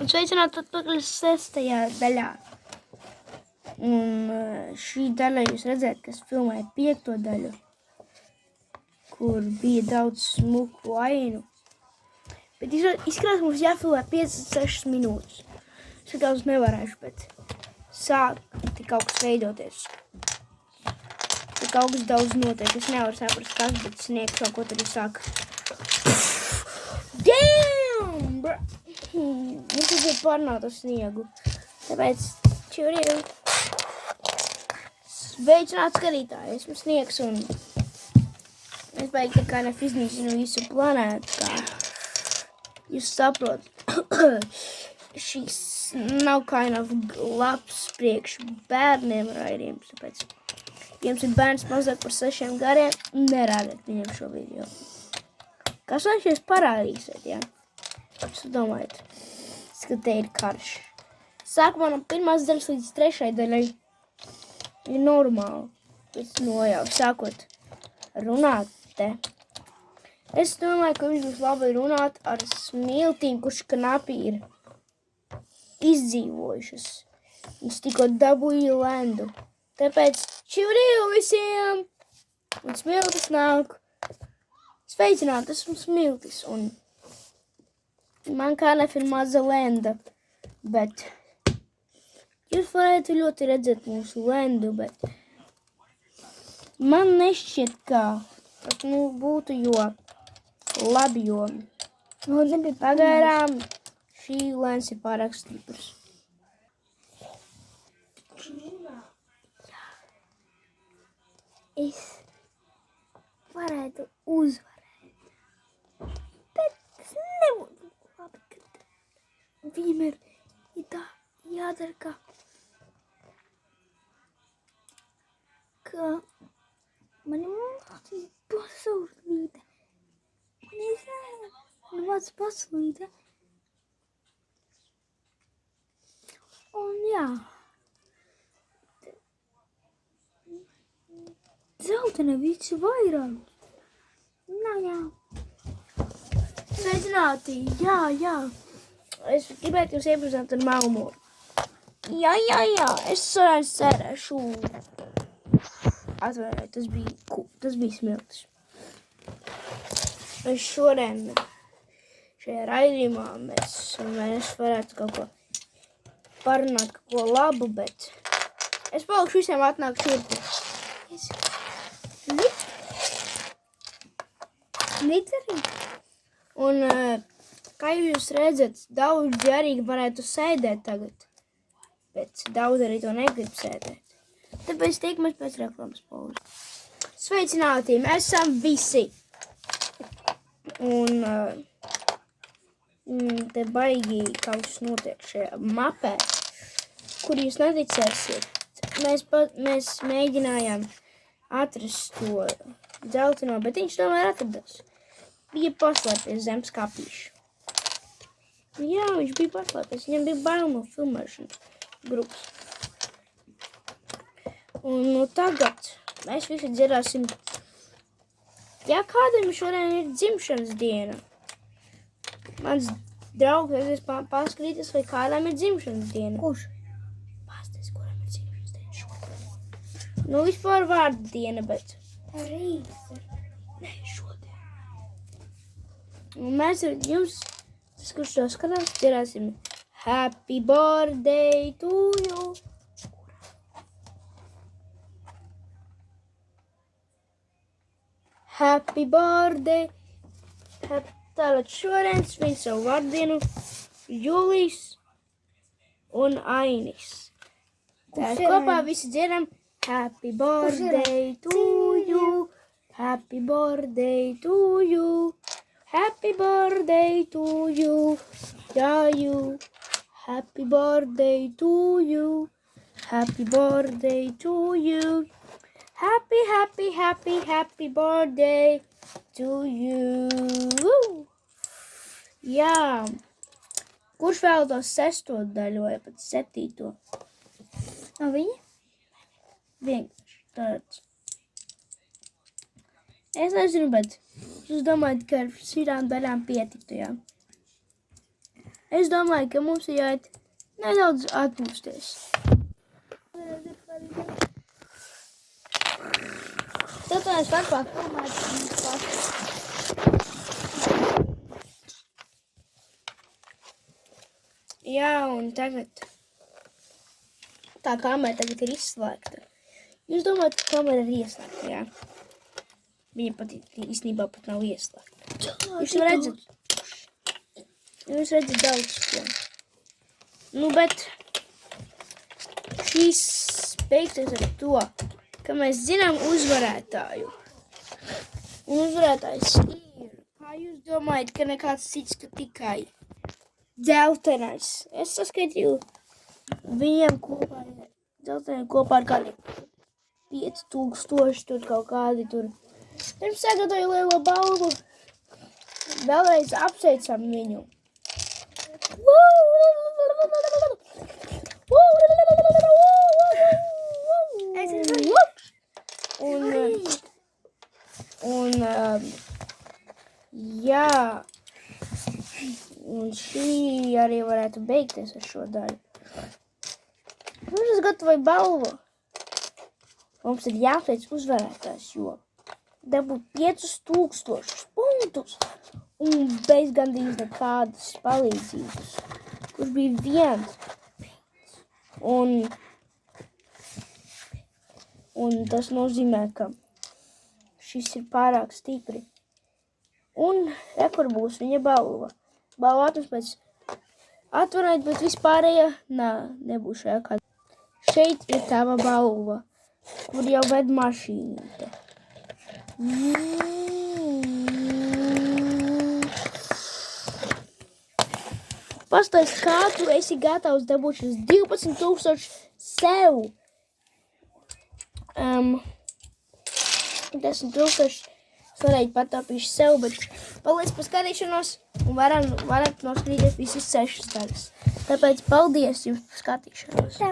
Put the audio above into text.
Un sveicināti atpakaļ 6. daļā. Un šī daļa jūs redzēt, kas filmēja 5. daļu, kur bija daudz smuku ainu. Bet izskatās, mums jāfilmē 5-6 minūtes. Es daudz nevarēšu, bet sāk tik kaut kas veidoties. Tik kaut kas daudz notiek. Es nevaru saprast, kas, bet sniegs kaut ko tad sāk. Damn, bro! Mums ir pārnāt ar sniegu. Tāpēc čuriju. Sveicināt skatītāji. Esmu Sniegs un es beidzu tā kā iznīcinu visu planētu. Kā jūs saprotat, šis nav labs priekš bērniem raidījums. Tāpēc, ja jums ir bērns mazāk par 6 gadiem, nerādiet viņam šo video. Kas man šies parādīsiet, ja? Jūs domājat, ka te ir karš. Sākumā no 1. daļas līdz 3. daļai ir normāli. Es jau sākot runāt te. Es domāju, ka viņš būs labi runāt ar smiltīm, kurš knapi ir izdzīvojušas. Viņš tikko dabūja lendu. Tāpēc čuriju visiem! Un smiltis nāk. Sveicināt, esmu smiltis. Un man kā ir maza lenda. Bet jūs varētu ļoti redzēt mūsu lendu, bet man nešķiet, kā tas būtu labi, jo pagaidām šī lens ir pārāk stiprs. Es varētu uzvarēt, bet tas nebūtu labi, kad vienmēr ir tā jādara, ka mani mācīja pasaulīte. Un es nezinu, vārds pasaulīte. Un jā. Zeltene visi vairāk. Jā. Sveicināti, jā. Es gribētu jūs iepazīstināt ar Malmo. Jā, es sērēšu. Atvainojiet, tas bija smiltis. Es šodien šajā raidījumā mēs varētu kaut ko parunāt, kaut ko labu, bet es palikšu visiem atnāk šurpi. Literīgi. Un kā jūs redzat, daudz arī varētu sēdēt tagad, bet daudz arī to negrib sēdēt. Tāpēc tiekamies pēc reklāmas pauzes. Sveicināti, mēs esam visi. Un te baigi kaut kas notiek šajā mapē, kur jūs neticēsiet. Mēs mēģinājām atrast to dzelteno, bet viņš tomēr atradās. Bija paslēpies zem skapīša. Jā, viņš bija paslēpies. Viņam bija bail no filmēšanas grupas. Un tagad mēs visi dzirdāsim, ja kādam šodien ir dzimšanas diena. Mans draugs aizies paskatīties, vai kādam ir dzimšanas diena. Kurš? Pastāst, kuram ir dzimšanas diena šodien. Vispār vārda diena, bet Rīgas. ne, šodien. Un mēs ar jums, tas, kurš to skatās, dzirdāsim Happy birthday to you. Happy birthday. Tātad šodien svin savu vārdienu Julijs un Ainis. Tātad kopā visi dziedam Happy birthday to you. Happy birthday to you. Happy birthday to you. Yeah, you. Happy birthday to you. Happy birthday to you. Happy birthday to you. Jā. Kurš vēlētos 6. daļu vai pat 7? No viņa? Vienkārši tāds. Es nezinu, bet es domāju, ka ar šīm daļām pietiktu, jā. Es domāju, ka mums ir jāiet nedaudz atpūsties. Tad mēs vakarā filmēsim paši. Jā, un tagad tā kamera tagad ir izslēgta. Jūs domājat, ka kamera ir ieslēgta, jā? Viņa pat īstenībā pat nav ieslēgta. Jūs redzat daudz ko. Nu, bet šīs beigsies ar to, ka mēs zinām uzvarētāju. Un uzvarētājs ir, kā jūs domājat, ka nekāds cits, ka tikai dzeltenais. Es saskaitīju viņiem kopā, dzelteniem kopā ar kādiem 5000 tur kaut kādi tur. Pirms sagatavoju lielo balvu. Vēlreiz apsveicam viņu. Jā. Un šī arī varētu beigties ar šo daļu. Mums es gatavoju balvu. Mums ir jāapsveic uzvarētājs, jo dabūt 5000 punktus un bez gandrīz nekādas palīdzības. Kurš bija viens. Un tas nozīmē, ka šis ir pārāk stipri. Un kur būs viņa balva. Balva atnes pēc atvarēt, bet vispārējā nebūs šajā kādā. Šeit ir tava balva, kur jau ved mašīnīte. Pastāst, kā tu esi gatavs dabūt šis 12 000 sev. 10 000 svarēju patapīšu sev, bet paldies par skatīšanos un varat noskatīties visas 6 daļas. Tāpēc paldies jums par skatīšanos. Tā.